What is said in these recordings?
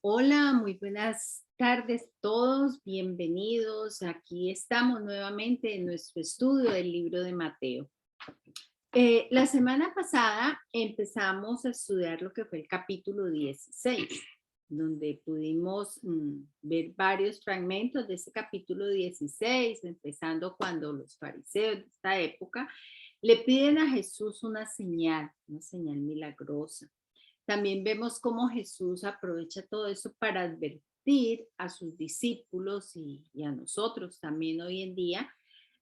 Hola, muy buenas tardes todos, bienvenidos. Aquí estamos nuevamente en nuestro estudio del libro de Mateo. La semana pasada empezamos a estudiar lo que fue el capítulo 16, donde pudimos ver varios fragmentos de ese capítulo 16, empezando cuando los fariseos de esta época le piden a Jesús una señal milagrosa. También vemos cómo Jesús aprovecha todo eso para advertir a sus discípulos y a nosotros también hoy en día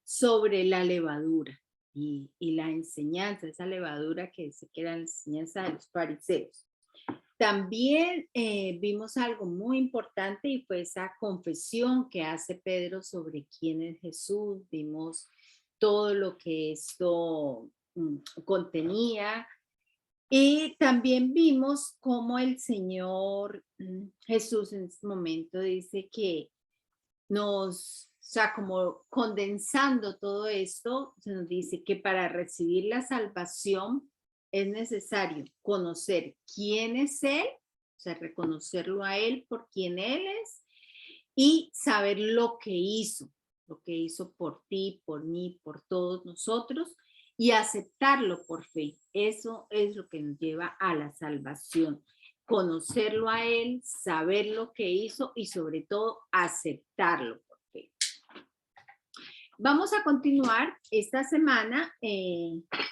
sobre la levadura y la enseñanza, esa levadura que dice que era la enseñanza de los fariseos. También vimos algo muy importante y fue esa confesión que hace Pedro sobre quién es Jesús. Vimos todo lo que esto contenía, y también vimos cómo el Señor Jesús en este momento dice que o sea, como condensando todo esto, se nos dice que para recibir la salvación es necesario conocer quién es Él, o sea, reconocerlo a Él por quién Él es y saber lo que hizo por ti, por mí, por todos nosotros y aceptarlo por fe. Eso es lo que nos lleva a la salvación. Conocerlo a Él, saber lo que hizo y sobre todo aceptarlo por fe. Vamos a continuar esta semana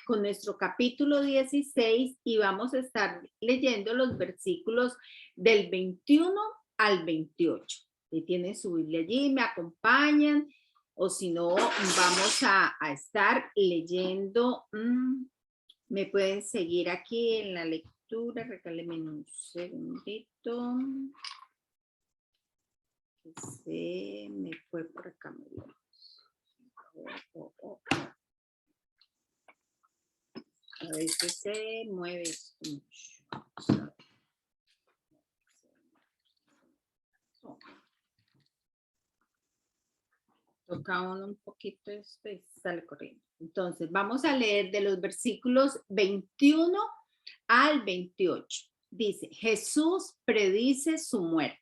con nuestro capítulo 16 y vamos a estar leyendo los versículos del 21 al 28. Si tienen su Biblia allí, me acompañan, o si no, vamos a estar leyendo. Me pueden seguir aquí en la lectura. Regálenme un segundito. Se me fue por acá. A veces se mueve mucho. Toca uno un poquito esto y sale corriendo. Entonces, vamos a leer de los versículos 21 al 28. Dice, Jesús predice su muerte.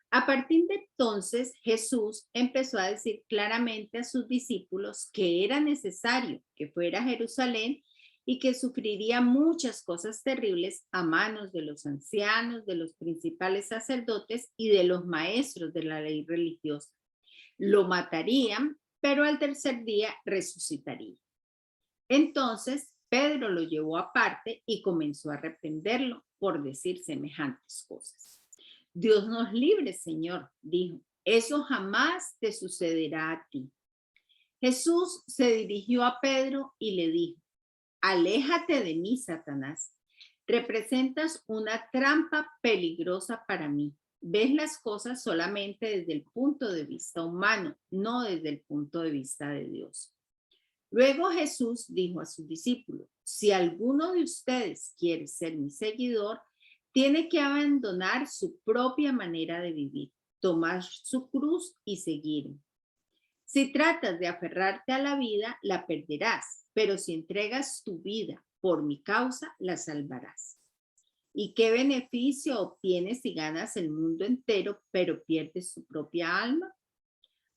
A partir de entonces, Jesús empezó a decir claramente a sus discípulos que era necesario que fuera a Jerusalén y que sufriría muchas cosas terribles a manos de los ancianos, de los principales sacerdotes y de los maestros de la ley religiosa. Lo matarían, pero al tercer día resucitaría. Entonces, Pedro lo llevó aparte y comenzó a reprenderlo por decir semejantes cosas. Dios nos libre, Señor, dijo. Eso jamás te sucederá a ti. Jesús se dirigió a Pedro y le dijo, aléjate de mí, Satanás. Representas una trampa peligrosa para mí. Ves las cosas solamente desde el punto de vista humano, no desde el punto de vista de Dios. Luego Jesús dijo a sus discípulos, si alguno de ustedes quiere ser mi seguidor, tiene que abandonar su propia manera de vivir, tomar su cruz y seguirme. Si tratas de aferrarte a la vida, la perderás, pero si entregas tu vida por mi causa, la salvarás. ¿Y qué beneficio obtienes si ganas el mundo entero, pero pierdes tu propia alma?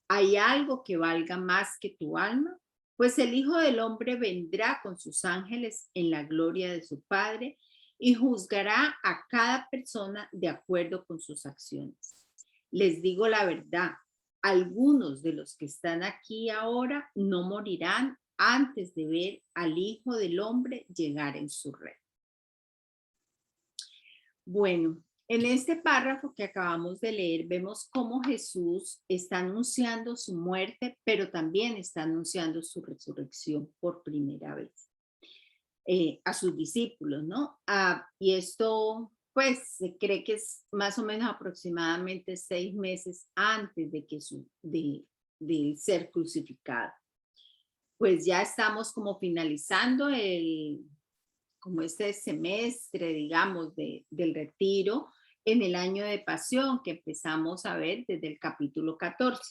¿Hay algo que valga más que tu alma? Pues el Hijo del Hombre vendrá con sus ángeles en la gloria de su Padre y juzgará a cada persona de acuerdo con sus acciones. Les digo la verdad, algunos de los que están aquí ahora no morirán antes de ver al Hijo del Hombre llegar en su reino. Bueno, en este párrafo que acabamos de leer, vemos cómo Jesús está anunciando su muerte, pero también está anunciando su resurrección por primera vez a sus discípulos, ¿no? Y esto, pues, se cree que es más o menos aproximadamente 6 meses antes de ser crucificado. Pues ya estamos como finalizando como este semestre, digamos, del retiro en el año de pasión que empezamos a ver desde el capítulo 14.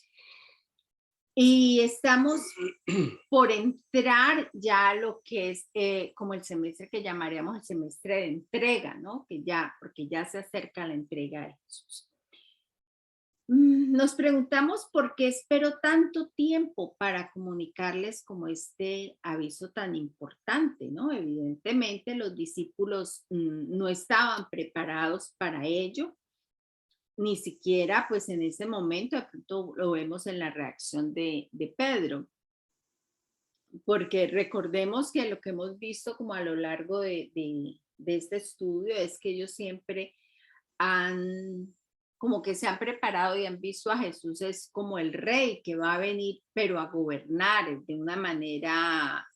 Y estamos por entrar ya a lo que es como el semestre que llamaríamos el semestre de entrega, ¿no? Porque ya se acerca la entrega de Jesús. Nos preguntamos por qué espero tanto tiempo para comunicarles como este aviso tan importante, ¿no? Evidentemente los discípulos no estaban preparados para ello, ni siquiera pues en ese momento, de pronto lo vemos en la reacción de Pedro, porque recordemos que lo que hemos visto como a lo largo de este estudio es que ellos siempre han, como que se han preparado y han visto a Jesús es como el rey que va a venir, pero a gobernar de una manera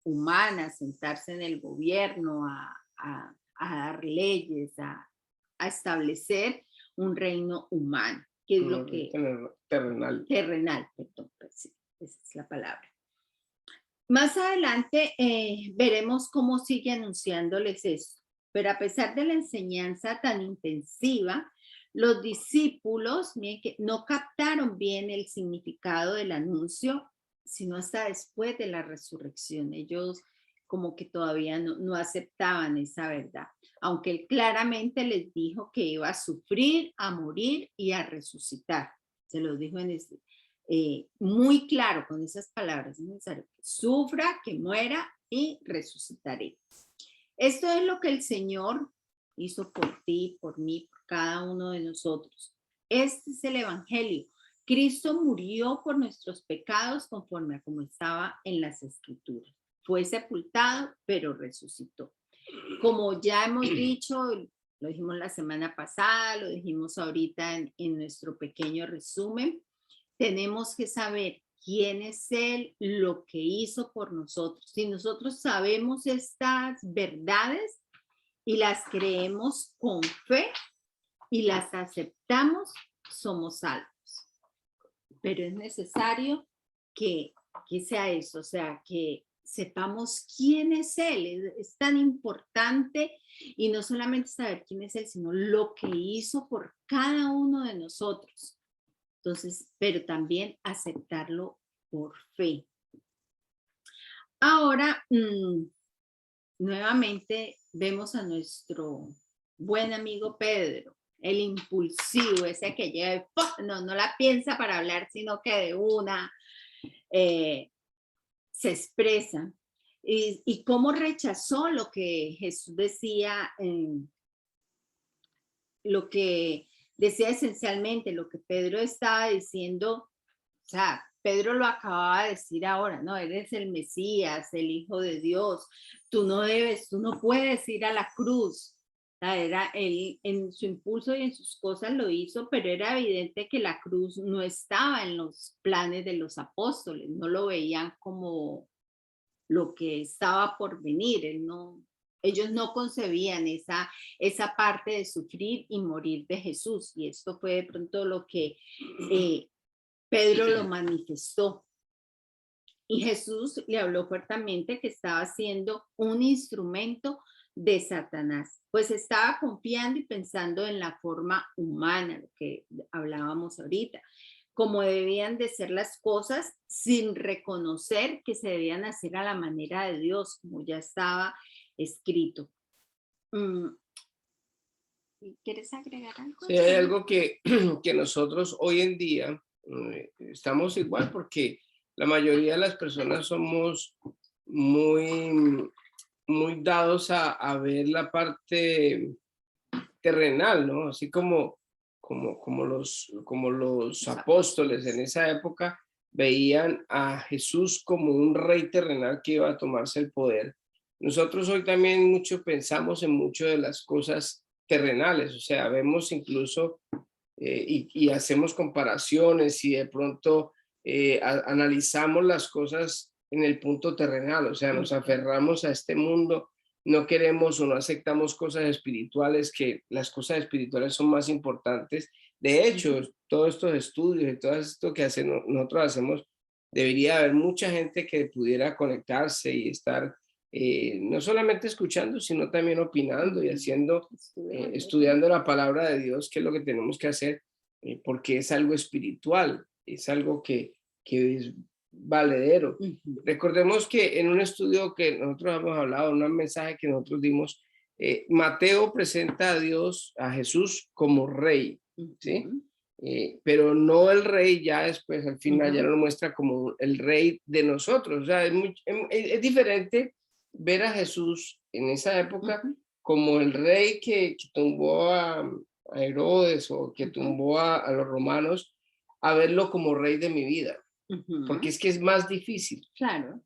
humana, a sentarse en el gobierno, a dar leyes, a establecer un reino humano, que es lo que... Terrenal. Terrenal, perdón, pues sí, esa es la palabra. Más adelante veremos cómo sigue anunciándoles esto, pero a pesar de la enseñanza tan intensiva, los discípulos miren, que no captaron bien el significado del anuncio, sino hasta después de la resurrección. Ellos como que todavía no aceptaban esa verdad, aunque él claramente les dijo que iba a sufrir, a morir y a resucitar. Se los dijo muy claro con esas palabras. Es necesario que sufra, que muera y resucitaré. Esto es lo que el Señor hizo por ti, por mí, por cada uno de nosotros. Este es el Evangelio. Cristo murió por nuestros pecados conforme a como estaba en las Escrituras. Fue sepultado, pero resucitó. Como ya hemos dicho, lo dijimos la semana pasada, lo dijimos ahorita en nuestro pequeño resumen, tenemos que saber quién es Él, lo que hizo por nosotros. Si nosotros sabemos estas verdades y las creemos con fe y las aceptamos, somos salvos. Pero es necesario que sea eso, o sea, que sepamos quién es Él. Es tan importante y no solamente saber quién es Él, sino lo que hizo por cada uno de nosotros. Entonces, pero también aceptarlo por fe. Ahora, nuevamente vemos a nuestro buen amigo Pedro, el impulsivo, ese que llega y no la piensa para hablar, sino que de una se expresa. Y cómo rechazó lo que Jesús decía, lo que decía esencialmente, lo que Pedro estaba diciendo. O sea, Pedro lo acababa de decir ahora, ¿no? Eres el Mesías, el Hijo de Dios. Tú no puedes ir a la cruz. O sea, era él en su impulso y en sus cosas lo hizo, pero era evidente que la cruz no estaba en los planes de los apóstoles, no lo veían como lo que estaba por venir. Ellos no concebían esa parte de sufrir y morir de Jesús. Y esto fue de pronto lo que Pedro lo manifestó. Y Jesús le habló fuertemente que estaba siendo un instrumento de Satanás, pues estaba confiando y pensando en la forma humana, lo que hablábamos ahorita, como debían de ser las cosas sin reconocer que se debían hacer a la manera de Dios, como ya estaba escrito. ¿Quieres agregar algo? Sí, hay algo que nosotros hoy en día estamos igual, porque la mayoría de las personas somos muy, muy dados a ver la parte terrenal, ¿no? Así como los apóstoles en esa época veían a Jesús como un rey terrenal que iba a tomarse el poder. Nosotros hoy también mucho pensamos en mucho de las cosas terrenales, o sea, vemos incluso y hacemos comparaciones y de pronto analizamos las cosas en el punto terrenal, o sea, nos aferramos a este mundo, no queremos o no aceptamos cosas espirituales, que las cosas espirituales son más importantes. De hecho, todos estos estudios y todo esto que nosotros hacemos, debería haber mucha gente que pudiera conectarse y estar no solamente escuchando, sino también opinando y estudiando la palabra de Dios, que es lo que tenemos que hacer, porque es algo espiritual, es algo que que es valedero. Ujú. Recordemos que en un estudio que nosotros hemos hablado, un mensaje que nosotros dimos, Mateo presenta a Dios, a Jesús como rey, ¿sí? Ujú. Pero no el rey ya después, al final ya Ujú. lo muestra como el rey de nosotros. O sea, es diferente ver a Jesús en esa época Ujú. como el rey que tumbó a Herodes o que Ujú. tumbó a los romanos, a verlo como rey de mi vida, porque Ujú. es que es más difícil, Claro,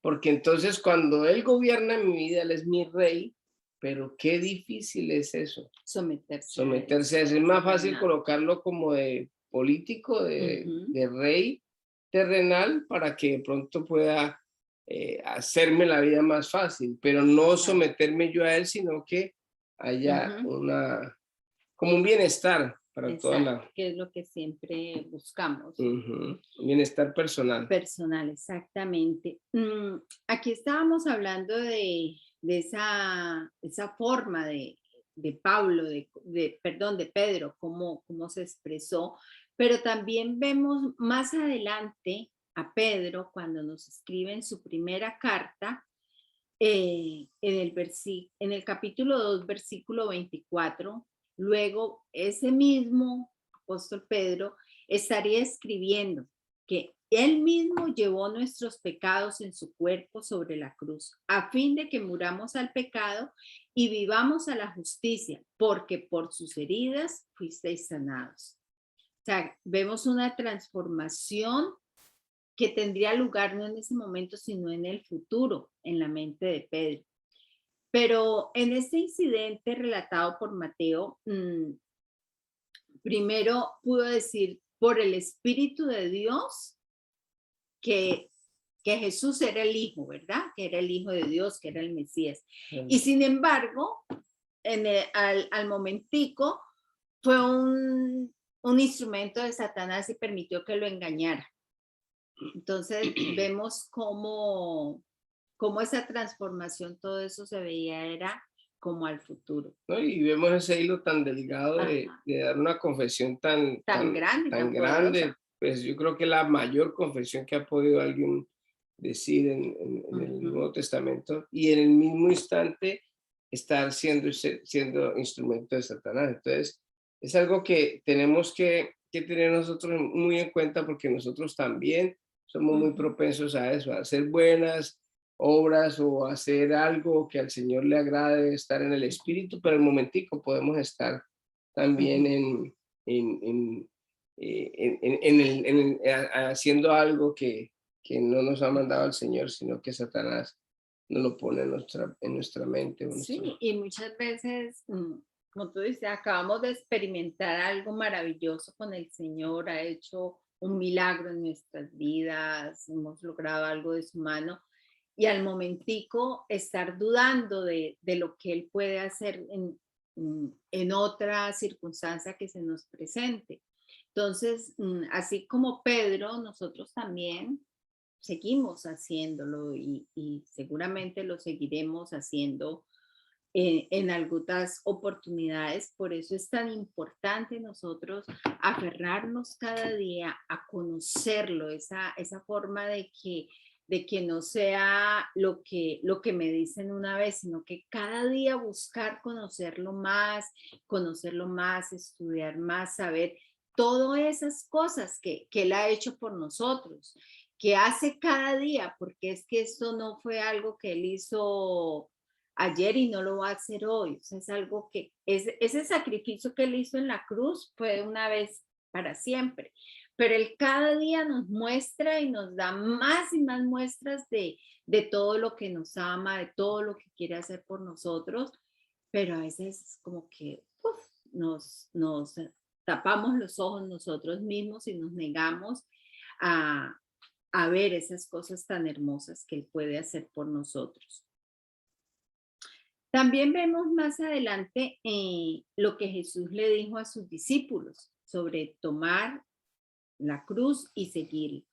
porque entonces cuando él gobierna mi vida, él es mi rey, pero qué difícil es eso, someterse a someterse a ese, eso. a Es ese más fácil reinado. colocarlo como de político, Ujú. de rey terrenal, para que de pronto pueda hacerme la vida más fácil, pero no Claro. someterme yo a él, sino que haya Ujú. como un bienestar para toda Exacto, la, que es lo que siempre buscamos. un bienestar personal. Personal, exactamente. Aquí estábamos hablando de esa forma de Pablo, perdón, de Pedro, cómo se expresó, pero también vemos más adelante a Pedro cuando nos escribe en su primera carta, en el capítulo 2 versículo 24. Luego ese mismo apóstol Pedro estaría escribiendo que él mismo llevó nuestros pecados en su cuerpo sobre la cruz, a fin de que muramos al pecado y vivamos a la justicia, porque por sus heridas fuisteis sanados. O sea, vemos una transformación que tendría lugar no en ese momento, sino en el futuro, en la mente de Pedro. Pero en este incidente relatado por Mateo, primero pudo decir por el Espíritu de Dios que, que Jesús era el Hijo, ¿verdad? Que era el Hijo de Dios, que era el Mesías. Y sin embargo, al momentico, fue un instrumento de Satanás y permitió que lo engañara. Entonces vemos cómo esa transformación, todo eso se veía era como al futuro. ¿No? Y vemos ese hilo tan delgado Ajá. de dar una confesión tan, Tan grande y tan tan grande, poderosa. pues yo creo que la mayor confesión que ha podido alguien decir en el Ujú. Nuevo Testamento, y en el mismo instante estar siendo instrumento de Satanás. Entonces, es algo que tenemos que tener nosotros muy en cuenta, porque nosotros también somos muy Ujú. propensos a eso, a hacer buenas obras o hacer algo que al Señor le agrade, estar en el Espíritu, pero al momentico podemos estar también Ujú. haciendo algo que no nos ha mandado el Señor, sino que Satanás nos lo pone en nuestra mente. Sí, y muchas veces, como tú dices, acabamos de experimentar algo maravilloso con el Señor, ha hecho un milagro en nuestras vidas, hemos logrado algo de su mano, y al momentico estar dudando de lo que Él puede hacer en otra circunstancia que se nos presente. Entonces, así como Pedro, nosotros también seguimos haciéndolo y seguramente lo seguiremos haciendo en algunas oportunidades. Por eso es tan importante nosotros aferrarnos cada día a conocerlo, esa forma de que no sea lo que me dicen una vez, sino que cada día buscar conocerlo más, estudiar más, saber todas esas cosas que Él ha hecho por nosotros, que hace cada día, porque es que esto no fue algo que Él hizo ayer y no lo va a hacer hoy. O sea, es algo que ese sacrificio que Él hizo en la cruz fue una vez para siempre. Pero Él cada día nos muestra y nos da más y más muestras de todo lo que nos ama, de todo lo que quiere hacer por nosotros. Pero a veces como que nos tapamos los ojos nosotros mismos y nos negamos a, a ver esas cosas tan hermosas que Él puede hacer por nosotros. También vemos más adelante lo que Jesús le dijo a sus discípulos sobre tomar la cruz y seguirlo.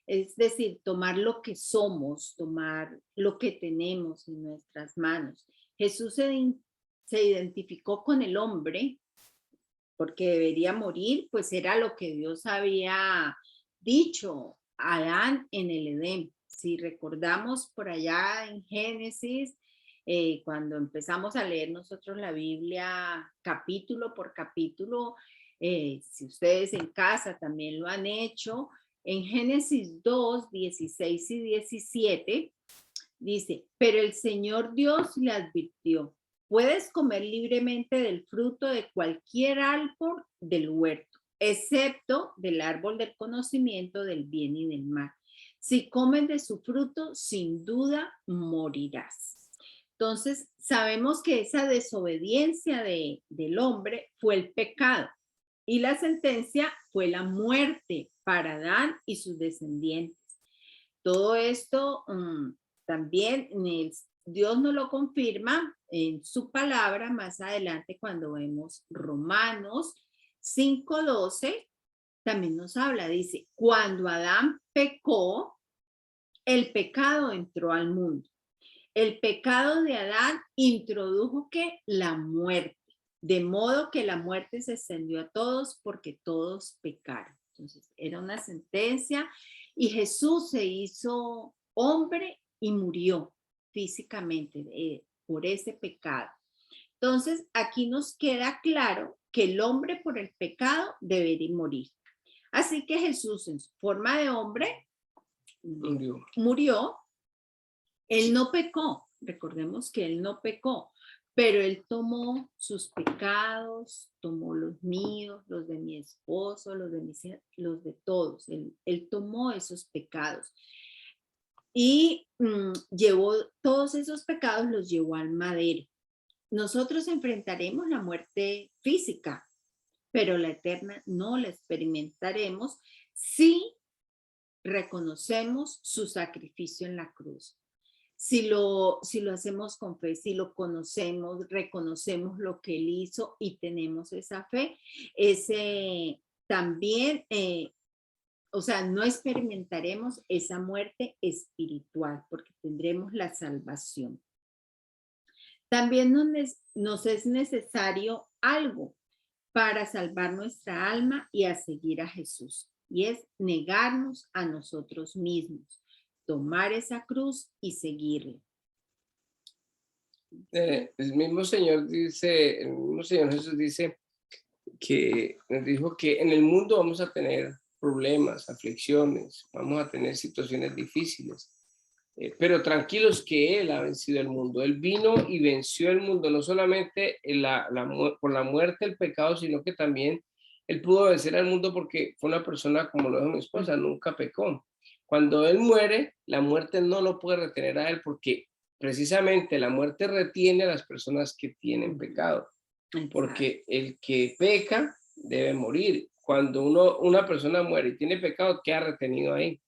Es decir, tomar lo que somos, tomar lo que tenemos en nuestras manos. Jesús se identificó con el hombre porque debería morir, pues era lo que Dios había dicho Adán en el Edén. Si recordamos por allá en Génesis, cuando empezamos a leer nosotros la Biblia capítulo por capítulo, si ustedes en casa también lo han hecho, en Génesis 2, 16 y 17, dice, pero el Señor Dios le advirtió, puedes comer libremente del fruto de cualquier árbol del huerto, excepto del árbol del conocimiento del bien y del mal. Si comes de su fruto, sin duda morirás. Entonces, sabemos que esa desobediencia del hombre fue el pecado y la sentencia fue la muerte para Adán y sus descendientes. Todo esto también Dios nos lo confirma en su palabra más adelante cuando vemos Romanos 5:12, también nos habla, dice, cuando Adán pecó, el pecado entró al mundo. El pecado de Adán introdujo ¿qué? La muerte, de modo que la muerte se extendió a todos porque todos pecaron. Entonces, era una sentencia y Jesús se hizo hombre y murió físicamente por ese pecado. Entonces, aquí nos queda claro que el hombre por el pecado debería morir. Así que Jesús en su forma de hombre murió. Él no pecó, recordemos que él no pecó, pero él tomó sus pecados, tomó los míos, los de mi esposo, los de todos. Él tomó esos pecados y llevó todos esos pecados, los llevó al madero. Nosotros enfrentaremos la muerte física, pero la eterna no la experimentaremos si reconocemos su sacrificio en la cruz. Si lo hacemos con fe, si lo conocemos, reconocemos lo que él hizo y tenemos esa fe, también, o sea, no experimentaremos esa muerte espiritual porque tendremos la salvación. También nos es necesario algo para salvar nuestra alma y a seguir a Jesús, y es negarnos a nosotros mismos, tomar esa cruz y seguirle. El mismo Señor Jesús dice que nos dijo que en el mundo vamos a tener problemas, aflicciones, vamos a tener situaciones difíciles, pero tranquilos que Él ha vencido el mundo. Él vino y venció el mundo, no solamente por la muerte, el pecado, sino que también Él pudo vencer al mundo porque fue una persona, como lo dijo mi esposa, nunca pecó. Cuando Él muere, la muerte no lo puede retener a Él porque precisamente la muerte retiene a las personas que tienen pecado. Porque el que peca debe morir. Cuando una persona muere y tiene pecado, queda retenido ahí.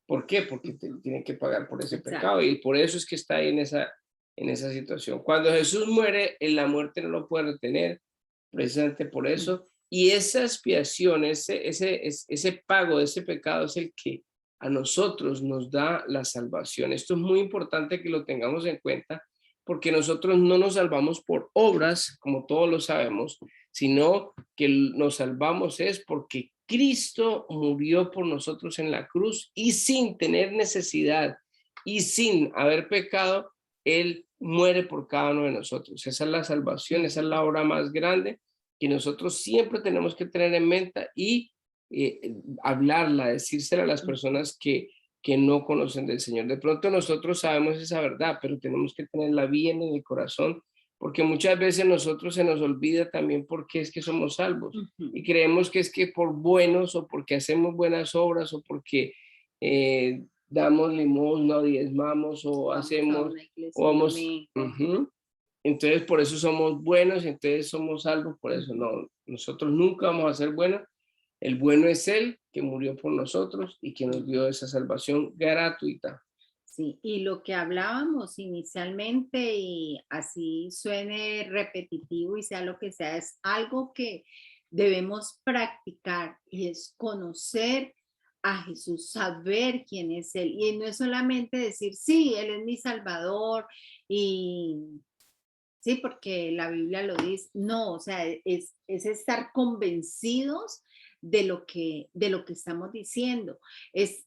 ¿Por qué? Porque tiene que pagar por ese pecado y por eso es que está ahí en esa situación. Cuando Jesús muere, la muerte no lo puede retener, precisamente por eso. Y esa expiación, ese pago de ese pecado es el que a nosotros nos da la salvación. Esto es muy importante que lo tengamos en cuenta porque nosotros no nos salvamos por obras, como todos lo sabemos, sino que nos salvamos es porque Cristo murió por nosotros en la cruz y sin tener necesidad y sin haber pecado, Él muere por cada uno de nosotros. Esa es la salvación, esa es la obra más grande que nosotros siempre tenemos que tener en mente y hablarla, decírsela a las personas que no conocen del Señor. De pronto nosotros sabemos esa verdad, pero tenemos que tenerla bien en el corazón, porque muchas veces nosotros se nos olvida también por qué es que somos salvos. Y creemos que es que por buenos o porque hacemos buenas obras o porque damos limosna o diezmamos o hacemos, o vamos, entonces por eso somos buenos, entonces somos salvos, por eso no, nosotros nunca vamos a ser buenos. El bueno es Él que murió por nosotros y que nos dio esa salvación gratuita. Sí, y lo que hablábamos inicialmente, y así suene repetitivo y sea lo que sea, es algo que debemos practicar y es conocer a Jesús, saber quién es Él. Y no es solamente decir, sí, Él es mi Salvador y sí, porque la Biblia lo dice. No, o sea, es estar convencidos de lo que estamos diciendo, es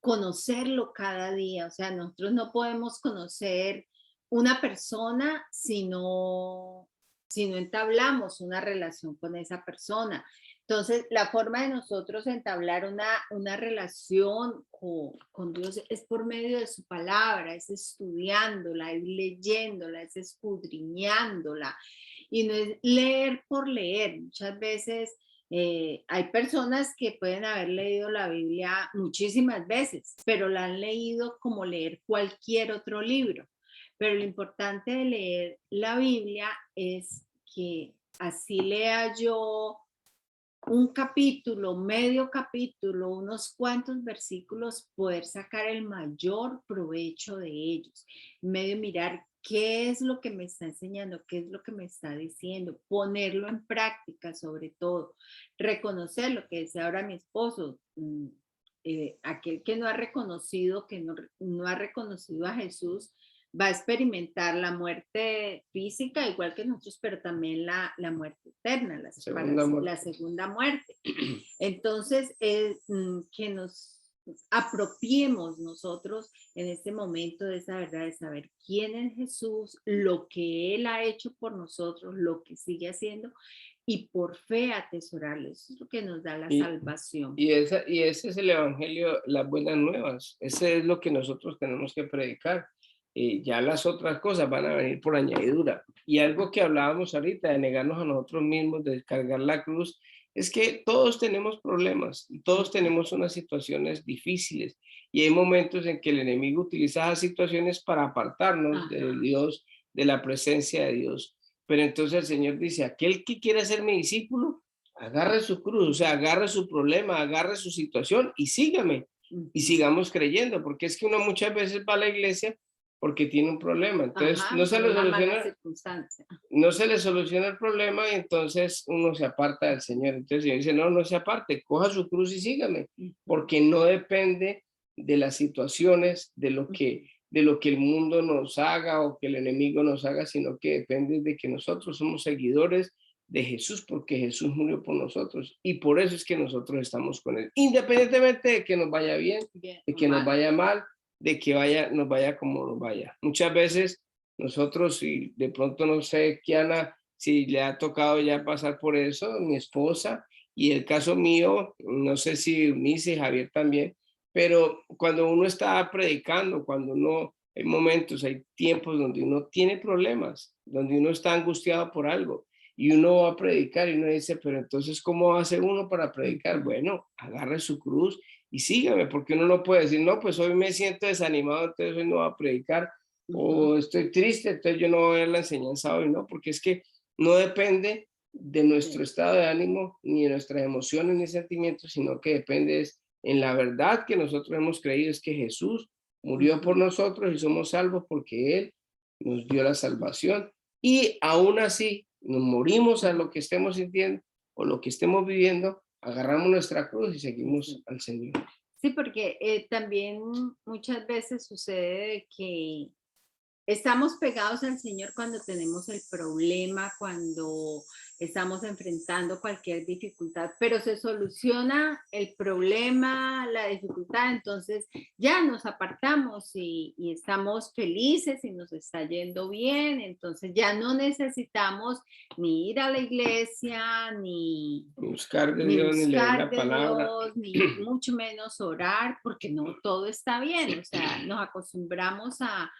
conocerlo cada día. O sea, nosotros no podemos conocer una persona si no entablamos una relación con esa persona. Entonces, la forma de nosotros entablar una relación con Dios es por medio de su palabra, es estudiándola, es leyéndola, es escudriñándola. Y no es leer por leer. Muchas veces hay personas que pueden haber leído la Biblia muchísimas veces, pero la han leído como leer cualquier otro libro. Pero lo importante de leer la Biblia es que así lea yo un capítulo, medio capítulo, unos cuantos versículos, poder sacar el mayor provecho de ellos. Medio mirar qué es lo que me está enseñando, qué es lo que me está diciendo, ponerlo en práctica sobre todo, reconocer lo que decía ahora mi esposo, aquel que no ha reconocido, no ha reconocido a Jesús, va a experimentar la muerte física igual que nosotros, pero también la muerte eterna, la segunda muerte. Entonces, que nos apropiemos nosotros en este momento de esa verdad, de saber quién es Jesús, lo que Él ha hecho por nosotros, lo que sigue haciendo, y por fe atesorarlo. Eso es lo que nos da la salvación. Y ese es el evangelio, las buenas nuevas. Ese es lo que nosotros tenemos que predicar. Ya las otras cosas van a venir por añadidura. Y algo que hablábamos ahorita de negarnos a nosotros mismos, de cargar la cruz, es que todos tenemos problemas, todos tenemos unas situaciones difíciles y hay momentos en que el enemigo utiliza esas situaciones para apartarnos de Dios, de la presencia de Dios. Pero entonces el Señor dice, aquel que quiera ser mi discípulo, agarre su cruz, o sea, agarre su problema, agarre su situación y sígame. Y sigamos creyendo, porque es que uno muchas veces va a la iglesia porque tiene un problema. Entonces no se le soluciona el problema y entonces uno se aparta del Señor. Entonces el Señor dice, no, no se aparte, coja su cruz y sígame, porque no depende de las situaciones, de lo que el mundo nos haga o que el enemigo nos haga, sino que depende de que nosotros somos seguidores de Jesús, porque Jesús murió por nosotros y por eso es que nosotros estamos con Él, independientemente de que nos vaya bien, de que nos vaya mal, de que nos vaya como nos vaya. Muchas veces nosotros, y de pronto no sé, Kiana, si le ha tocado ya pasar por eso, mi esposa, y el caso mío, no sé si Eunice y Javier también, pero cuando uno está predicando, cuando uno, hay momentos, hay tiempos donde uno tiene problemas, donde uno está angustiado por algo, y uno va a predicar y uno dice, pero entonces, ¿cómo hace uno para predicar? Bueno, agarre su cruz y sígame, porque uno no puede decir, no, pues hoy me siento desanimado, entonces hoy no voy a predicar, o estoy triste, entonces yo no voy a ver la enseñanza hoy, no, porque es que no depende de nuestro estado de ánimo, ni de nuestras emociones ni sentimientos, sino que depende en la verdad que nosotros hemos creído, es que Jesús murió por nosotros y somos salvos porque Él nos dio la salvación. Y aún así, nos morimos a lo que estemos sintiendo o lo que estemos viviendo, agarramos nuestra cruz y seguimos al Señor. Sí, porque también muchas veces sucede que estamos pegados al Señor cuando tenemos el problema, cuando estamos enfrentando cualquier dificultad, pero se soluciona el problema, la dificultad, entonces ya nos apartamos y estamos felices y nos está yendo bien, entonces ya no necesitamos ni ir a la iglesia, ni buscar de Dios, ni leer la palabra, ni mucho menos orar, porque no todo está bien, o sea, nos acostumbramos a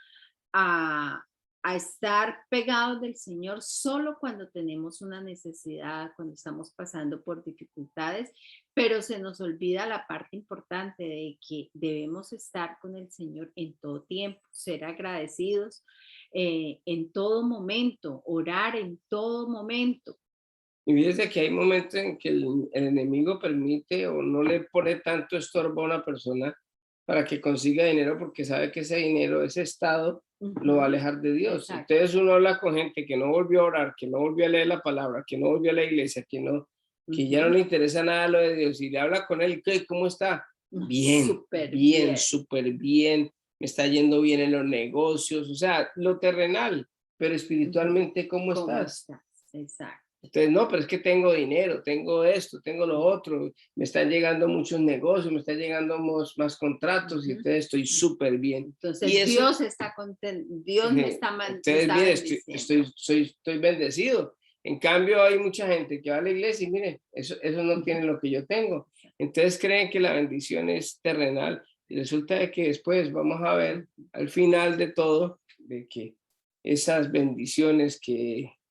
estar pegados del Señor solo cuando tenemos una necesidad, cuando estamos pasando por dificultades, pero se nos olvida la parte importante de que debemos estar con el Señor en todo tiempo, ser agradecidos en todo momento, orar en todo momento. Y fíjese que hay momentos en que el enemigo permite o no le pone tanto estorbo a una persona para que consiga dinero porque sabe que ese dinero, ese estado, lo va a alejar de Dios. Exacto. Entonces uno habla con gente que no volvió a orar, que no volvió a leer la palabra, que no volvió a la iglesia, que ya no le interesa nada lo de Dios y le habla con él, ¿qué? ¿Cómo está? Bien, súper bien, me está yendo bien en los negocios, o sea, lo terrenal, pero espiritualmente, ¿cómo estás? Exacto. Entonces, no, pero es que tengo dinero, tengo esto, tengo lo otro, me están llegando muchos negocios, me están llegando más contratos y entonces estoy súper bien. Entonces Y eso, Dios está contento, Dios me me entonces, está mire, bendiciendo. estoy bendecido. En cambio, hay mucha gente que va a la iglesia y mire, eso no tiene lo que yo tengo. Entonces creen que la bendición es terrenal y resulta de que después vamos a ver al final de todo de que esas bendiciones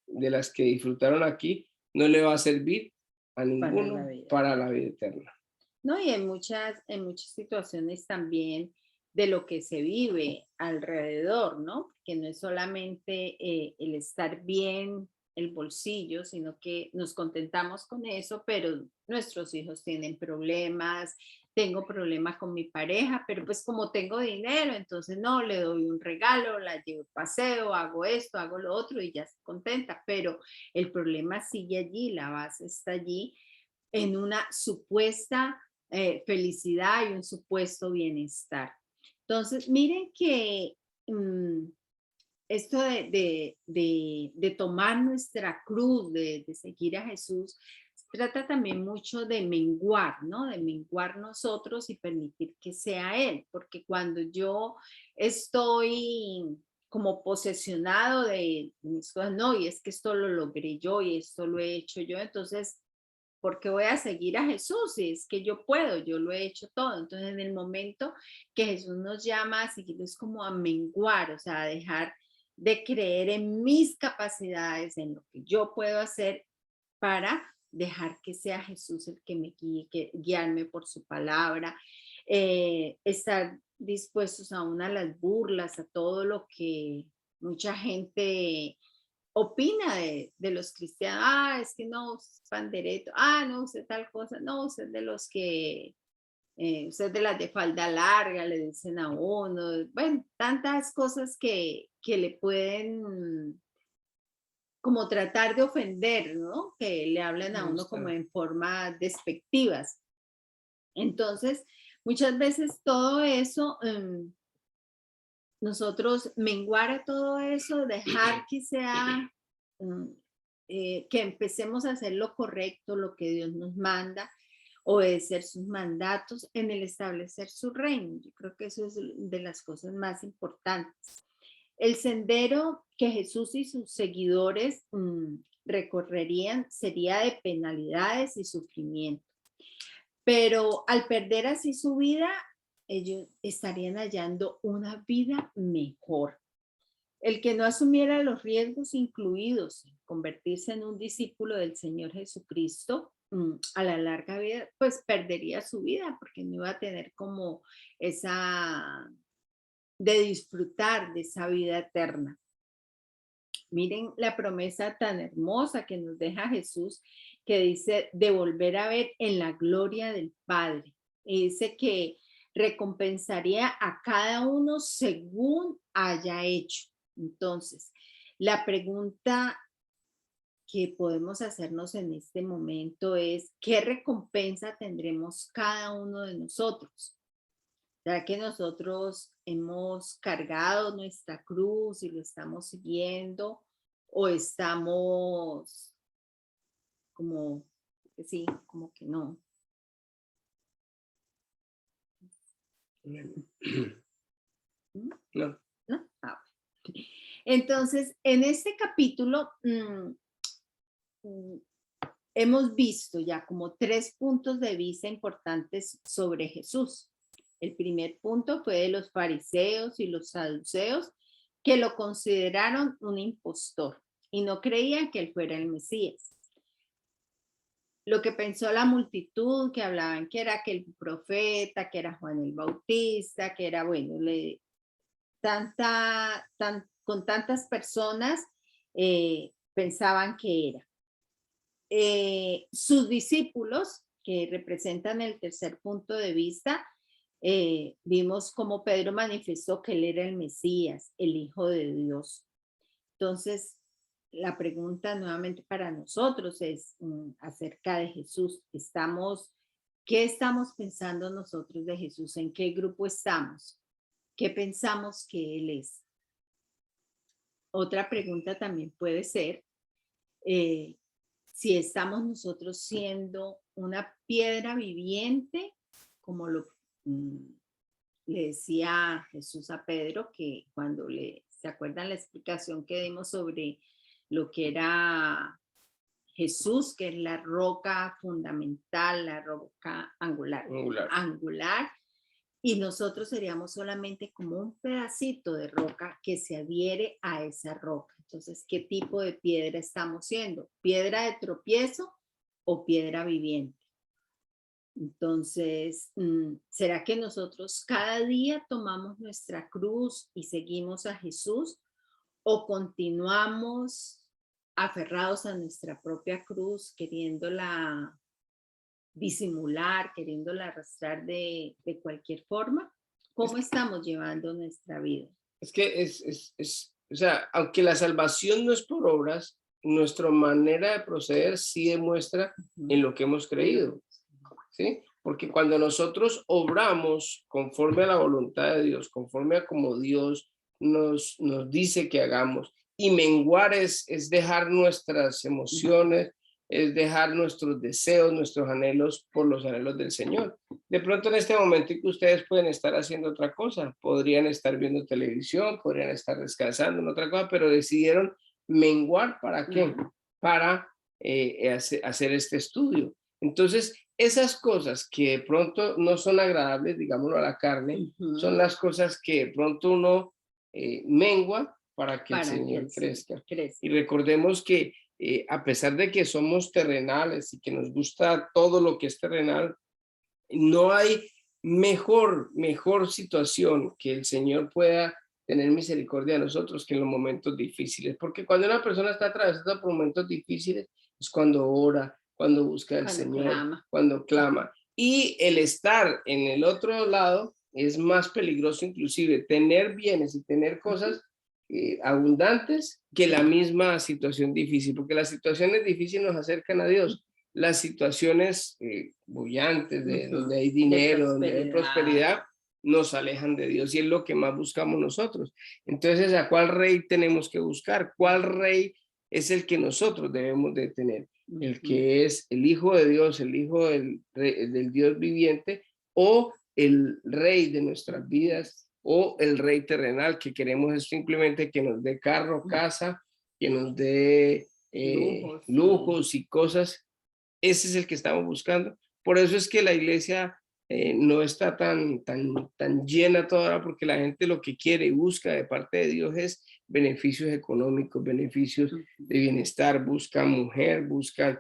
de las que disfrutaron aquí no le va a servir a Para la ninguno vida. para la vida eterna. No, y en muchas situaciones también de lo que se vive alrededor, ¿no? Que no es solamente el estar bien, el bolsillo, sino que nos contentamos con eso, pero nuestros hijos tienen problemas, tengo problemas con mi pareja, pero pues como tengo dinero, entonces no, le doy un regalo, la llevo de paseo, hago esto, hago lo otro y ya se contenta, pero el problema sigue allí, la base está allí en una supuesta felicidad y un supuesto bienestar. Entonces, miren que esto de tomar nuestra cruz, de seguir a Jesús, trata también mucho de menguar, ¿no? De menguar nosotros y permitir que sea Él, porque cuando yo estoy como posesionado de mis cosas, no, y es que esto lo logré yo y esto lo he hecho yo, entonces porque voy a seguir a Jesús, y es que yo puedo, yo lo he hecho todo. Entonces, en el momento que Jesús nos llama a seguir, es como a menguar, o sea, a dejar de creer en mis capacidades, en lo que yo puedo hacer para dejar que sea Jesús el que me guíe, que guiarme por su palabra, estar dispuestos aún a las burlas, a todo lo que mucha gente opina de los cristianos, es que no, usted es pandereto, no, usted tal cosa, no, usted es de los que, usted es de las de falda larga, le dicen a uno, bueno, tantas cosas que le pueden como tratar de ofender, ¿no? Que le hablan a uno como en forma despectivas. Entonces, muchas veces todo eso, nosotros menguar a todo eso, dejar que sea mm, que empecemos a hacer lo correcto, lo que Dios nos manda, obedecer sus mandatos en el establecer su reino. Yo creo que eso es de las cosas más importantes. El sendero que Jesús y sus seguidores recorrerían sería de penalidades y sufrimiento. Pero al perder así su vida, ellos estarían hallando una vida mejor. El que no asumiera los riesgos incluidos en convertirse en un discípulo del Señor Jesucristo, a la larga vida, pues perdería su vida porque no iba a tener como esa de disfrutar de esa vida eterna. Miren la promesa tan hermosa que nos deja Jesús, que dice de volver a ver en la gloria del Padre. Y dice que recompensaría a cada uno según haya hecho. Entonces, la pregunta que podemos hacernos en este momento es, ¿qué recompensa tendremos cada uno de nosotros? Ya que nosotros hemos cargado nuestra cruz y lo estamos siguiendo, o estamos como, sí, como que no. No. ¿No? Entonces, en este capítulo hemos visto ya como 3 puntos de vista importantes sobre Jesús. El primer punto fue de los fariseos y los saduceos que lo consideraron un impostor y no creían que él fuera el Mesías. Lo que pensó la multitud, que hablaban que era aquel profeta, que era Juan el Bautista, que era, bueno, con tantas personas pensaban que era. Sus discípulos, que representan el tercer punto de vista, vimos cómo Pedro manifestó que él era el Mesías, el Hijo de Dios. Entonces, la pregunta nuevamente para nosotros es acerca de Jesús. ¿Qué estamos pensando nosotros de Jesús? ¿En qué grupo estamos? ¿Qué pensamos que Él es? Otra pregunta también puede ser, si estamos nosotros siendo una piedra viviente, como mm, le decía Jesús a Pedro, que cuando ¿se acuerdan la explicación que dimos sobre lo que era Jesús, que es la roca fundamental, la roca angular, Angular. y nosotros seríamos solamente como un pedacito de roca que se adhiere a esa roca? Entonces, ¿qué tipo de piedra estamos siendo? ¿Piedra de tropiezo o piedra viviente? Entonces, ¿será que nosotros cada día tomamos nuestra cruz y seguimos a Jesús, o continuamos aferrados a nuestra propia cruz, queriéndola disimular, queriéndola arrastrar de cualquier forma? ¿Cómo estamos llevando nuestra vida? Es que o sea, aunque la salvación no es por obras, nuestra manera de proceder sí demuestra en lo que hemos creído, ¿sí? Porque cuando nosotros obramos conforme a la voluntad de Dios, conforme a como Dios nos dice que hagamos, y menguar es dejar nuestras emociones, es dejar nuestros deseos, nuestros anhelos por los anhelos del Señor. De pronto en este momento que ustedes pueden estar haciendo otra cosa, podrían estar viendo televisión, podrían estar descansando en otra cosa, pero decidieron menguar. ¿Para qué? Para hacer este estudio. Entonces, esas cosas que de pronto no son agradables, digámoslo, a la carne, son las cosas que de pronto uno mengua para que el Señor crezca. Y recordemos que a pesar de que somos terrenales y que nos gusta todo lo que es terrenal, no hay mejor situación que el Señor pueda tener misericordia de nosotros que en los momentos difíciles, porque cuando una persona está atravesando por momentos difíciles es cuando ora, cuando busca al Señor, cuando clama. Y el estar en el otro lado es más peligroso, inclusive tener bienes y tener cosas abundantes que la misma situación difícil, porque las situaciones difíciles nos acercan a Dios. Las situaciones bullantes, donde hay dinero, donde hay prosperidad, nos alejan de Dios, y es lo que más buscamos nosotros. Entonces, ¿a cuál rey tenemos que buscar? ¿Cuál rey es el que nosotros debemos de tener? El que es el Hijo de Dios, el Hijo del Dios viviente, o el rey de nuestras vidas, o el rey terrenal, que queremos es simplemente que nos dé carro, casa, que nos dé lujos y cosas. Ese es el que estamos buscando. Por eso es que la iglesia no está tan llena todavía, porque la gente lo que quiere y busca de parte de Dios es beneficios económicos, beneficios de bienestar, buscan mujer, buscan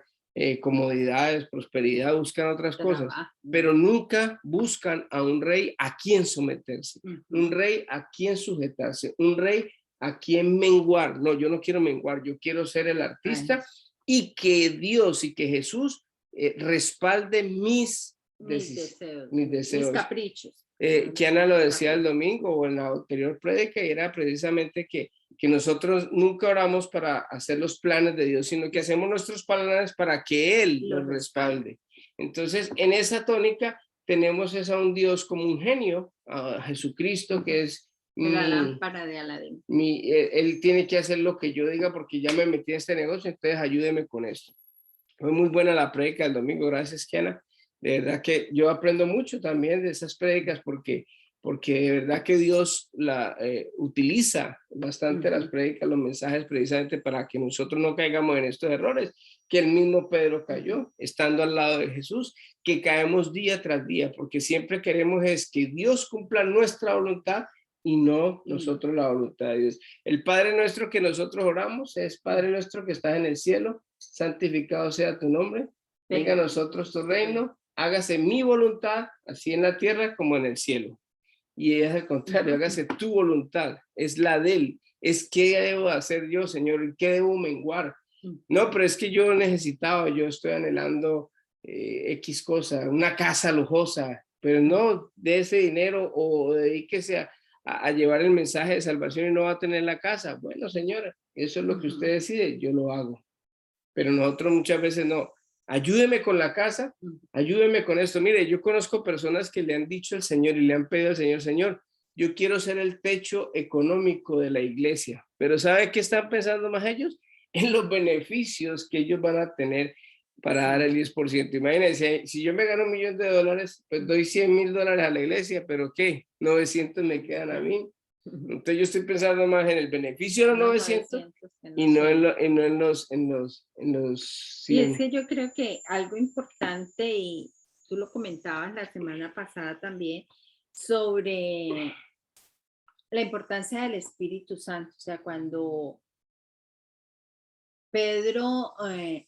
comodidades, prosperidad, buscan otras cosas, pero nunca buscan a un rey a quien someterse, un rey a quien sujetarse, un rey a quien menguar. No, yo no quiero menguar, yo quiero ser el artista y que Dios y que Jesús respalde mis deseos, mis caprichos. Kiana lo decía el domingo o en la anterior prédica, y era precisamente que nosotros nunca oramos para hacer los planes de Dios, sino que hacemos nuestros planes para que Él los respalde. Entonces, en esa tónica tenemos a un Dios como un genio, a Jesucristo, que es la lámpara de Aladín. Él tiene que hacer lo que yo diga porque ya me metí en este negocio, entonces ayúdeme con esto. Fue muy buena la prédica del domingo, gracias, Kiana. De verdad que yo aprendo mucho también de esas prédicas, porque de verdad que Dios utiliza bastante las prédicas, los mensajes, precisamente para que nosotros no caigamos en estos errores que el mismo Pedro cayó estando al lado de Jesús, que caemos día tras día, porque siempre queremos es que Dios cumpla nuestra voluntad y no nosotros la voluntad de Dios. El Padre nuestro que nosotros oramos es: Padre nuestro que estás en el cielo, santificado sea tu nombre, venga a nosotros tu reino, hágase mi voluntad, así en la tierra como en el cielo. Y es al contrario, hágase tu voluntad, es la de Él, es qué debo hacer yo, Señor, qué debo menguar. No, pero es que yo estoy anhelando X cosa, una casa lujosa, pero no de ese dinero, o dedíquese a llevar el mensaje de salvación y no va a tener la casa. Bueno, señora, eso es lo que usted decide, yo lo hago. Pero nosotros muchas veces no. Ayúdeme con la casa, ayúdeme con esto. Mire, yo conozco personas que le han dicho al Señor y le han pedido al Señor: Señor, yo quiero ser el techo económico de la iglesia. Pero ¿sabe qué están pensando más ellos? en los beneficios que ellos van a tener para dar el 10%. Imagínense, si yo me gano $1.000.000, pues doy $100.000 a la iglesia, pero ¿qué? 900 me quedan a mí. Entonces yo estoy pensando más en el beneficio de los 900 y no en los Y es 100. que yo creo que algo importante, y tú lo comentabas la semana pasada también, sobre la importancia del Espíritu Santo. O sea, cuando Pedro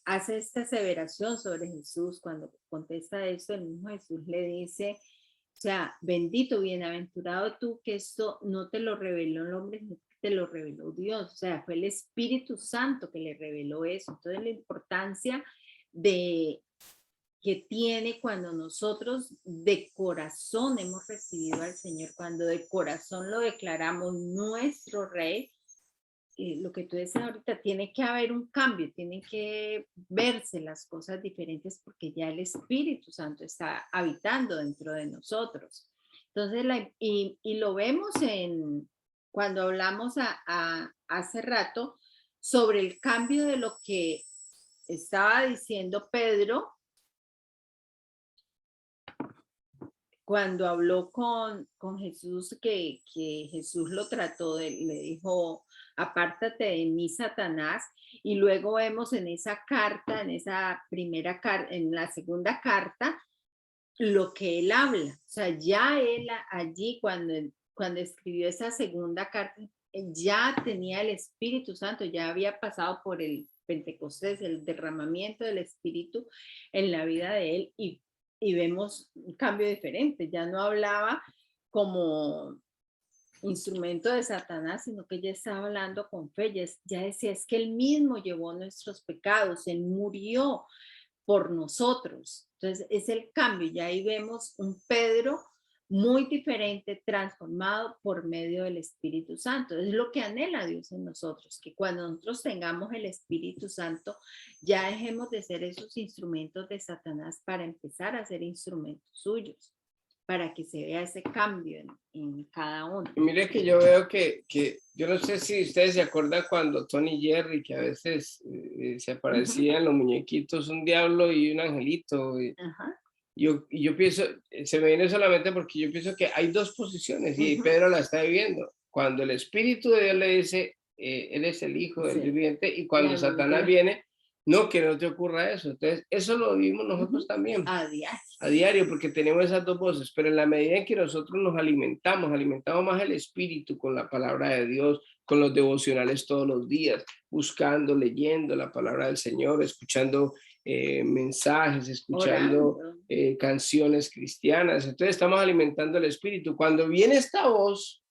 hace esta aseveración sobre Jesús, cuando contesta esto, el mismo Jesús le dice, o sea, bendito, bienaventurado tú, que esto no te lo reveló el hombre, sino que te lo reveló Dios. O sea, fue el Espíritu Santo que le reveló eso. Entonces, la importancia de que tiene cuando nosotros de corazón hemos recibido al Señor, cuando de corazón lo declaramos nuestro Rey. Lo que tú dices ahorita, tiene que haber un cambio, tienen que verse las cosas diferentes porque ya el Espíritu Santo está habitando dentro de nosotros. Entonces, y lo vemos cuando hablamos hace rato sobre el cambio de lo que estaba diciendo Pedro cuando habló con Jesús, que Jesús lo trató, le dijo, apártate de mí, Satanás, y luego vemos en esa carta, en esa primera carta, en la segunda carta, lo que él habla. O sea, ya él allí, cuando escribió esa segunda carta, ya tenía el Espíritu Santo, ya había pasado por el Pentecostés, el derramamiento del Espíritu en la vida de él, y vemos un cambio diferente. Ya no hablaba como instrumento de Satanás, sino que ya estaba hablando con fe, ya decía, es que él mismo llevó nuestros pecados, él murió por nosotros. Entonces es el cambio, ya ahí vemos un Pedro muy diferente, transformado por medio del Espíritu Santo. Es lo que anhela Dios en nosotros, que cuando nosotros tengamos el Espíritu Santo, ya dejemos de ser esos instrumentos de Satanás para empezar a ser instrumentos suyos, para que se vea ese cambio en cada uno. Mire que yo veo que yo no sé si ustedes se acuerdan cuando Tony Jerry, que a veces se aparecían los muñequitos, un diablo y un angelito. Yo pienso, se me viene solamente porque yo pienso que hay dos posiciones y Pedro la está viviendo. Cuando el Espíritu de Dios le dice, Él es el Hijo del Dios viviente, y cuando Satanás viene, no, que no te ocurra eso. Entonces, eso lo vivimos nosotros también. A diario, porque tenemos esas dos voces, pero en la medida en que nosotros nos alimentamos más el Espíritu con la palabra de Dios, con los devocionales todos los días, buscando, leyendo la palabra del Señor, escuchando mensajes, escuchando canciones cristianas. Entonces estamos alimentando el Espíritu. Cuando viene esta voz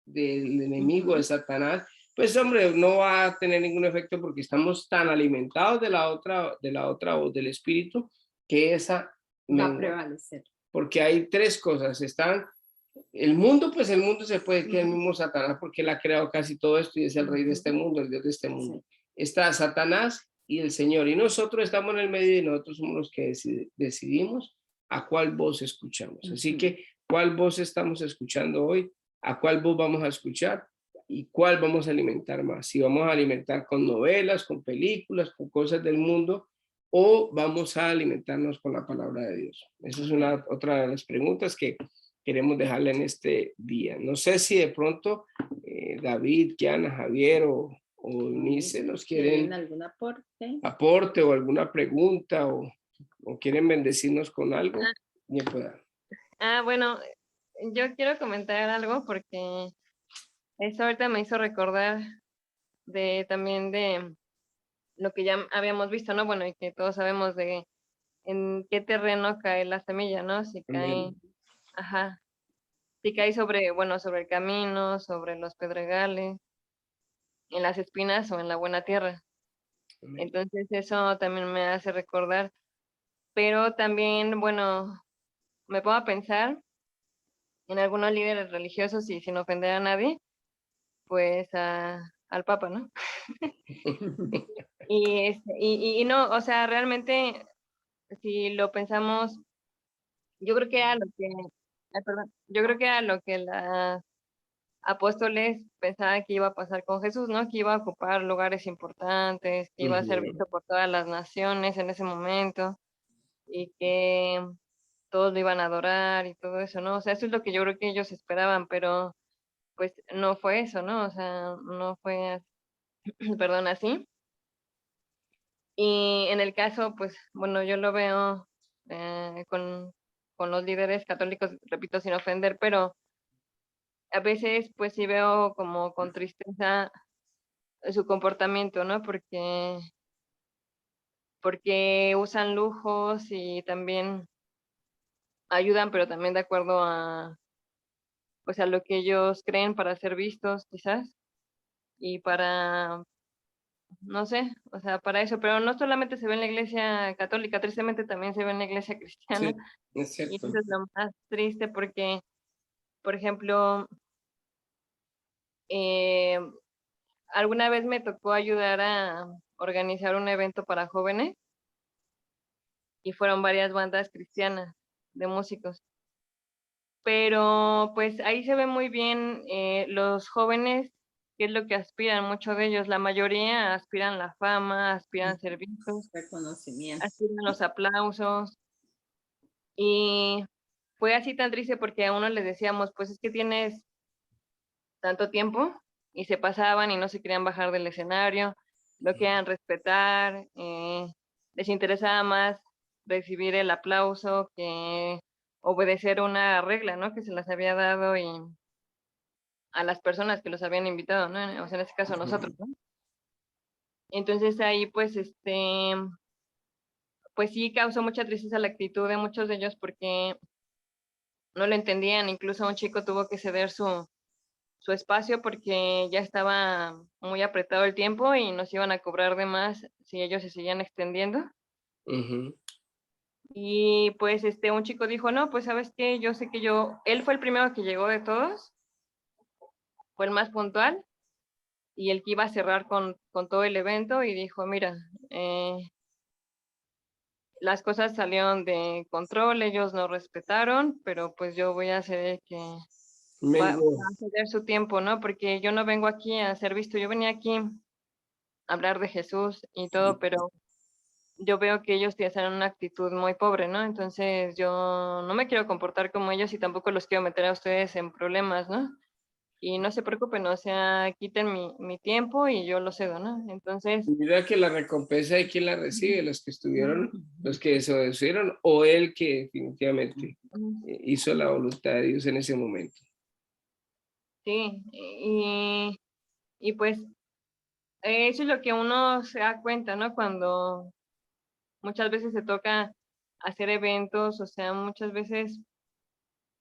del enemigo, de Satanás, pues hombre, no va a tener ningún efecto porque estamos tan alimentados de la otra voz del Espíritu que esa va a prevalecer. Porque hay tres cosas. Están el mundo, pues el mundo se puede que el mismo Satanás, porque él ha creado casi todo esto y es el rey de este mundo, el Dios de este mundo. Está Satanás y el Señor, y nosotros estamos en el medio y nosotros somos los que decidimos a cuál voz escuchamos. Así que, ¿cuál voz estamos escuchando hoy? ¿A cuál voz vamos a escuchar? ¿Y cuál vamos a alimentar más? Si vamos a alimentar con novelas, con películas, con cosas del mundo, o vamos a alimentarnos con la palabra de Dios. Esa es otra de las preguntas que queremos dejarle en este día. No sé si de pronto David, Kiana, Javier o Nice nos quieren algún aporte o alguna pregunta o quieren bendecirnos con algo. Bien pueda. Bueno, yo quiero comentar algo porque eso ahorita me hizo recordar también de lo que ya habíamos visto, ¿no? Bueno, y que todos sabemos de en qué terreno cae la semilla, ¿no? Si cae, si cae sobre, bueno, sobre el camino, sobre los pedregales, en las espinas o en la buena tierra. Amén. Entonces eso también me hace recordar, pero también, bueno, me pongo a pensar en algunos líderes religiosos y sin ofender a nadie, pues al Papa, ¿no? y no, o sea, realmente, si lo pensamos, yo creo que a lo que, yo creo que a lo que apóstoles pensaban que iba a pasar con Jesús, ¿no? Que iba a ocupar lugares importantes, que iba a ser Ujú. visto por todas las naciones en ese momento y que todos lo iban a adorar y todo eso, ¿no? O sea, eso es lo que yo creo que ellos esperaban, pero pues no fue eso, ¿no? O sea, no fue, perdón, así. Y en el caso, pues, bueno, yo lo veo con los líderes católicos, repito, sin ofender, pero a veces, pues sí veo como con tristeza su comportamiento, ¿no? Porque usan lujos y también ayudan, pero también de acuerdo a, pues, a lo que ellos creen para ser vistos, quizás, y para, no sé, o sea, para eso, pero no solamente se ve en la iglesia católica, tristemente también se ve en la iglesia cristiana, Sí, es y cierto. eso es lo más triste porque, por ejemplo, eh, alguna vez me tocó ayudar a organizar un evento para jóvenes y fueron varias bandas cristianas de músicos. Pero pues ahí se ve muy bien los jóvenes, qué es lo que aspiran, muchos de ellos, la mayoría aspiran la fama, aspiran ser vistos, Reconocimiento. aspiran los aplausos. Y fue así tan triste porque a uno les decíamos, pues es que tienes tanto tiempo y se pasaban y no se querían bajar del escenario, no querían respetar, les interesaba más recibir el aplauso que obedecer una regla, ¿no? Que se las había dado y a las personas que los habían invitado, ¿no? O sea, en este caso nosotros, Ujú. ¿no? Entonces ahí pues pues sí causó mucha tristeza la actitud de muchos de ellos porque no lo entendían, incluso un chico tuvo que ceder su espacio porque ya estaba muy apretado el tiempo y nos iban a cobrar de más si ellos se seguían extendiendo. Ujú. Y pues un chico dijo, no, pues sabes qué, yo sé que él fue el primero que llegó de todos, fue el más puntual y el que iba a cerrar con todo el evento y dijo, mira, eh, las cosas salieron de control, ellos no respetaron, pero pues yo voy a hacer el que Mengo. va a ceder su tiempo, ¿no? Porque yo no vengo aquí a ser visto, yo venía aquí a hablar de Jesús y todo, pero yo veo que ellos tienen una actitud muy pobre, ¿no? Entonces yo no me quiero comportar como ellos y tampoco los quiero meter a ustedes en problemas, ¿no? Y no se preocupen, o sea, quiten mi tiempo y yo lo cedo, ¿no? Entonces, Mira que la recompensa de quién la recibe, los que estuvieron, los que desobedecieron o el que definitivamente hizo la voluntad de Dios en ese momento. sí, y pues eso es lo que uno se da cuenta, ¿no? Cuando muchas veces se toca hacer eventos, o sea, muchas veces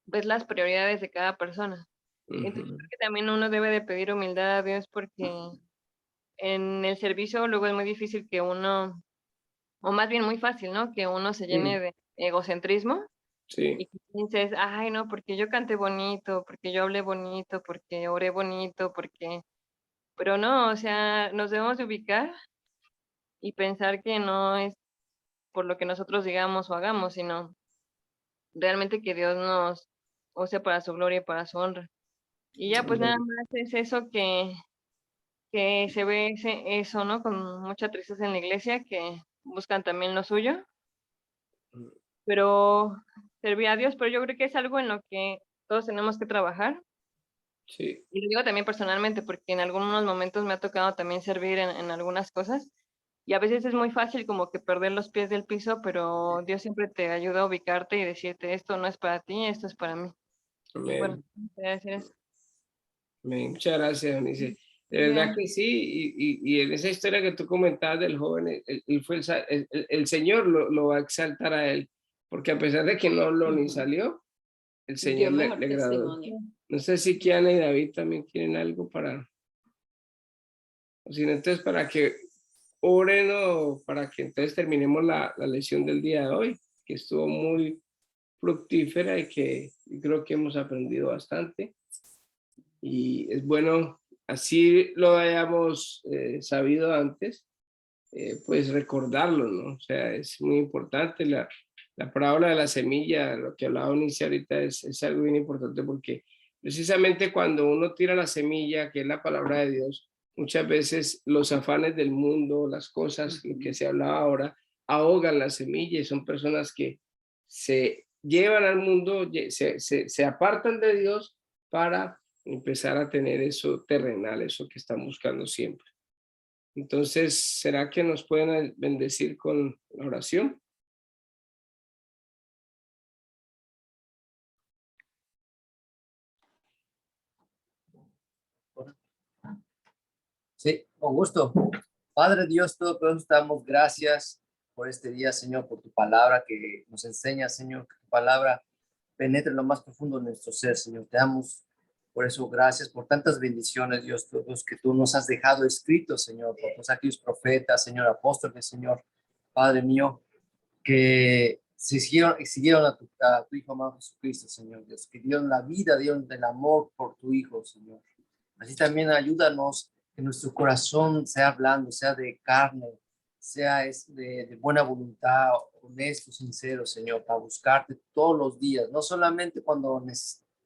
ves las prioridades de cada persona. Entonces Ujú. creo que también uno debe de pedir humildad a Dios porque en el servicio luego es muy difícil que uno, o más bien muy fácil, ¿no? Que uno se llene Mm, de egocentrismo sí, y que pienses, ay, no, porque yo canté bonito, porque yo hablé bonito, porque oré bonito, porque... Pero no, o sea, nos debemos de ubicar y pensar que no es por lo que nosotros digamos o hagamos, sino realmente que Dios nos use para su gloria y para su honra. Y ya pues nada amén. más es eso que se ve eso, ¿no? Con mucha tristeza en la iglesia, que buscan también lo suyo, pero servir a Dios, pero yo creo que es algo en lo que todos tenemos que trabajar. Sí, Y lo digo también personalmente, porque en algunos momentos me ha tocado también servir en algunas cosas. Y a veces es muy fácil como que perder los pies del piso, pero Dios siempre te ayuda a ubicarte y decirte, esto no es para ti, esto es para mí. Y bueno, amén. quería decir eso. Amén. Muchas gracias, Eunice. De verdad Bien. que sí, y en esa historia que tú comentabas del joven, él fue el Señor lo va a exaltar a él, porque a pesar de que no habló ni Ujú. salió, el Dio Señor mejor le agradó. testimonio. No sé si Kiana y David también quieren algo o si no, entonces para que oren o para que entonces terminemos la lección del día de hoy, que estuvo muy fructífera y que y creo que hemos aprendido bastante. Y es bueno, así lo hayamos sabido antes, pues recordarlo, ¿no? O sea, es muy importante la parábola de la semilla, lo que hablaba Unice ahorita es algo bien importante porque precisamente cuando uno tira la semilla, que es la palabra de Dios, muchas veces los afanes del mundo, las cosas, lo que se hablaba ahora, ahogan la semilla y son personas que se llevan al mundo, se apartan de Dios para empezar a tener eso terrenal, eso que están buscando siempre. Entonces, ¿será que nos pueden bendecir con la oración? Sí, con gusto. Padre Dios, todos damos gracias por este día, Señor, por tu palabra que nos enseña, Señor, que tu palabra penetre en lo más profundo de nuestro ser, Señor. Te damos por eso gracias, por tantas bendiciones, Dios, todos que tú nos has dejado escritos, Señor, por todos aquellos profetas, Señor, apóstoles, Señor, Padre mío, que siguieron a tu Hijo amado Jesucristo, Señor Dios, que dieron la vida, dieron el amor por tu Hijo, Señor. Así también ayúdanos que nuestro corazón sea blando, sea de carne, sea de buena voluntad, honesto, sincero, Señor, para buscarte todos los días, no solamente cuando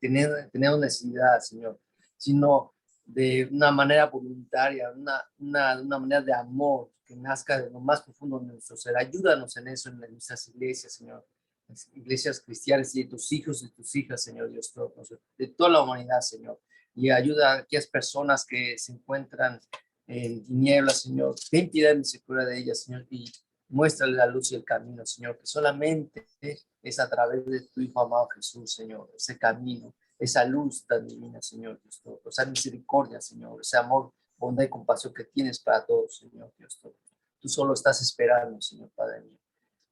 tenemos necesidad, Señor, sino de una manera voluntaria, una manera de amor que nazca de lo más profundo de nuestro ser. Ayúdanos en eso en nuestras iglesias, Señor, las iglesias cristianas y de tus hijos y tus hijas, Señor Dios, de toda la humanidad, Señor. Y ayuda a aquellas personas que se encuentran en tinieblas, Señor. Ten piedad y misericordia de ellas, Señor, y muéstrale la luz y el camino, Señor, que solamente es a través de tu Hijo amado Jesús, Señor, ese camino, esa luz tan divina, Señor, Dios todo, esa misericordia, Señor, ese amor, bondad y compasión que tienes para todos, Señor, Dios todo. Tú solo estás esperando, Señor, Padre mío.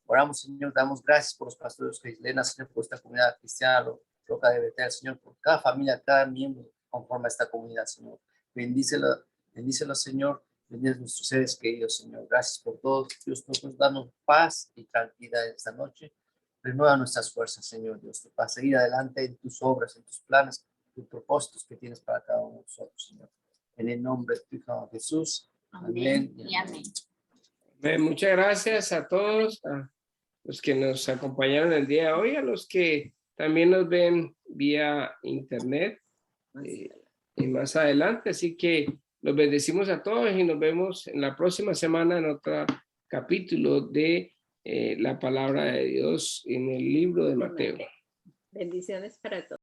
Oramos, Señor, damos gracias por los pastores que Islena, Señor, por esta comunidad cristiana, Roca de Betel, Señor, por cada familia, cada miembro conforme a esta comunidad, Señor. Bendícelo, Señor. Bendice a nuestros seres queridos, Señor. Gracias por todo. Dios, nosotros danos paz y tranquilidad esta noche. Renueva nuestras fuerzas, Señor Dios, para seguir adelante en tus obras, en tus planes, tus propósitos que tienes para cada uno de nosotros, Señor. En el nombre de tu Hijo Jesús. Amén. Y amén. Muchas gracias a todos, a los que nos acompañaron el día de hoy, a los que también nos ven vía internet y más adelante. Así que los bendecimos a todos y nos vemos en la próxima semana en otro capítulo de la palabra de Dios en el libro de Mateo. Bendiciones para todos.